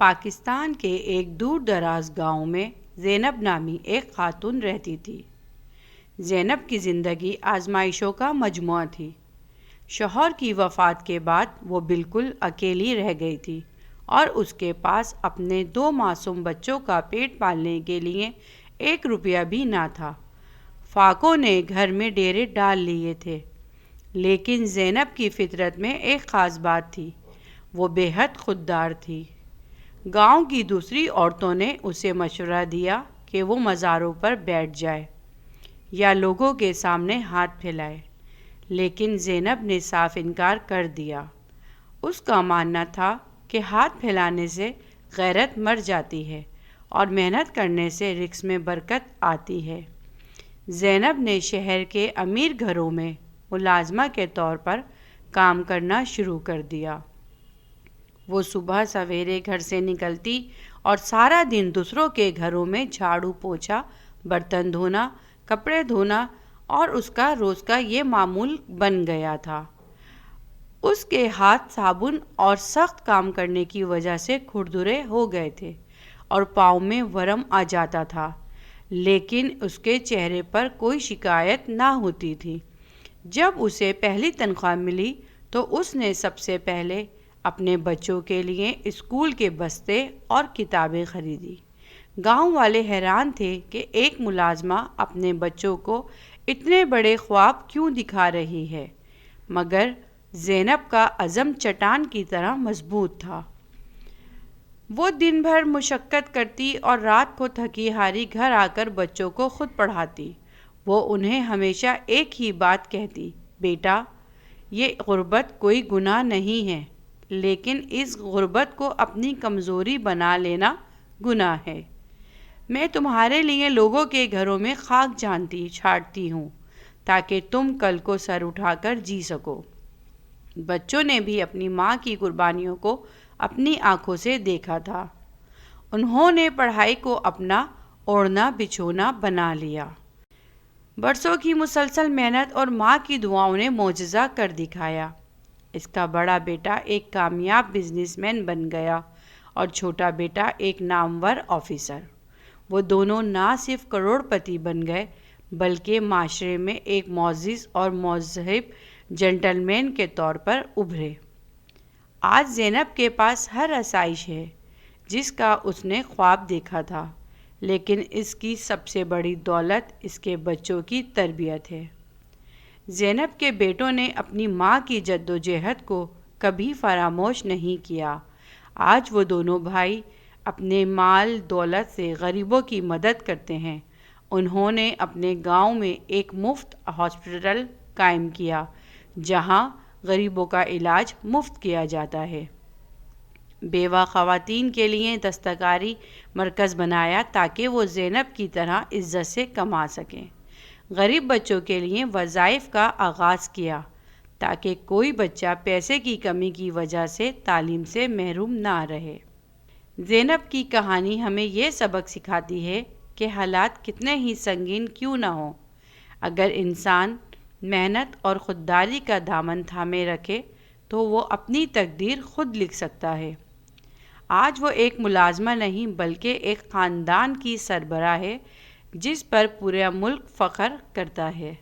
پاکستان کے ایک دور دراز گاؤں میں زینب نامی ایک خاتون رہتی تھی۔ زینب کی زندگی آزمائشوں کا مجموعہ تھی۔ شوہر کی وفات کے بعد وہ بالکل اکیلی رہ گئی تھی اور اس کے پاس اپنے 2 معصوم بچوں کا پیٹ پالنے کے لیے 1 روپیہ بھی نہ تھا۔ فاقوں نے گھر میں ڈیرے ڈال لیے تھے، لیکن زینب کی فطرت میں ایک خاص بات تھی، وہ بے حد خوددار تھی۔ گاؤں کی دوسری عورتوں نے اسے مشورہ دیا کہ وہ مزاروں پر بیٹھ جائے یا لوگوں کے سامنے ہاتھ پھیلائے، لیکن زینب نے صاف انکار کر دیا۔ اس کا ماننا تھا کہ ہاتھ پھیلانے سے غیرت مر جاتی ہے اور محنت کرنے سے رزق میں برکت آتی ہے۔ زینب نے شہر کے امیر گھروں میں ملازمہ کے طور پر کام کرنا شروع کر دیا۔ وہ صبح سویرے گھر سے نکلتی اور سارا دن دوسروں کے گھروں میں جھاڑو پوچھا، برتن دھونا، کپڑے دھونا اور اس کا روز کا یہ معمول بن گیا تھا۔ اس کے ہاتھ صابن اور سخت کام کرنے کی وجہ سے کھردرے ہو گئے تھے اور پاؤں میں ورم آ جاتا تھا، لیکن اس کے چہرے پر کوئی شکایت نہ ہوتی تھی۔ جب اسے پہلی تنخواہ ملی تو اس نے سب سے پہلے اپنے بچوں کے لیے اسکول کے بستے اور کتابیں خریدی۔ گاؤں والے حیران تھے کہ ایک ملازمہ اپنے بچوں کو اتنے بڑے خواب کیوں دکھا رہی ہے، مگر زینب کا عزم چٹان کی طرح مضبوط تھا۔ وہ دن بھر مشقت کرتی اور رات کو تھکی ہاری گھر آ کر بچوں کو خود پڑھاتی۔ وہ انہیں ہمیشہ ایک ہی بات کہتی، بیٹا، یہ غربت کوئی گناہ نہیں ہے، لیکن اس غربت کو اپنی کمزوری بنا لینا گناہ ہے۔ میں تمہارے لیے لوگوں کے گھروں میں خاک چھاڑتی ہوں تاکہ تم کل کو سر اٹھا کر جی سکو۔ بچوں نے بھی اپنی ماں کی قربانیوں کو اپنی آنکھوں سے دیکھا تھا۔ انہوں نے پڑھائی کو اپنا اوڑھنا بچھونا بنا لیا۔ برسوں کی مسلسل محنت اور ماں کی دعاؤں نے معجزہ کر دکھایا۔ اس کا بڑا بیٹا ایک کامیاب بزنس مین بن گیا اور چھوٹا بیٹا ایک نامور آفیسر۔ وہ دونوں نہ صرف کروڑ پتی بن گئے بلکہ معاشرے میں ایک معزز اور مہذب جنٹل مین کے طور پر ابھرے۔ آج زینب کے پاس ہر آسائش ہے جس کا اس نے خواب دیکھا تھا، لیکن اس کی سب سے بڑی دولت اس کے بچوں کی تربیت ہے۔ زینب کے بیٹوں نے اپنی ماں کی جدوجہد کو کبھی فراموش نہیں کیا۔ آج وہ دونوں بھائی اپنے مال دولت سے غریبوں کی مدد کرتے ہیں۔ انہوں نے اپنے گاؤں میں ایک مفت ہاسپٹل قائم کیا جہاں غریبوں کا علاج مفت کیا جاتا ہے۔ بیوہ خواتین کے لیے دستکاری مرکز بنایا تاکہ وہ زینب کی طرح عزت سے کما سکیں۔ غریب بچوں کے لیے وظائف کا آغاز کیا تاکہ کوئی بچہ پیسے کی کمی کی وجہ سے تعلیم سے محروم نہ رہے۔ زینب کی کہانی ہمیں یہ سبق سکھاتی ہے کہ حالات کتنے ہی سنگین کیوں نہ ہوں، اگر انسان محنت اور خودداری کا دامن تھامے رکھے تو وہ اپنی تقدیر خود لکھ سکتا ہے۔ آج وہ ایک ملازمہ نہیں بلکہ ایک خاندان کی سربراہ ہے جس پر پورا ملک فخر کرتا ہے۔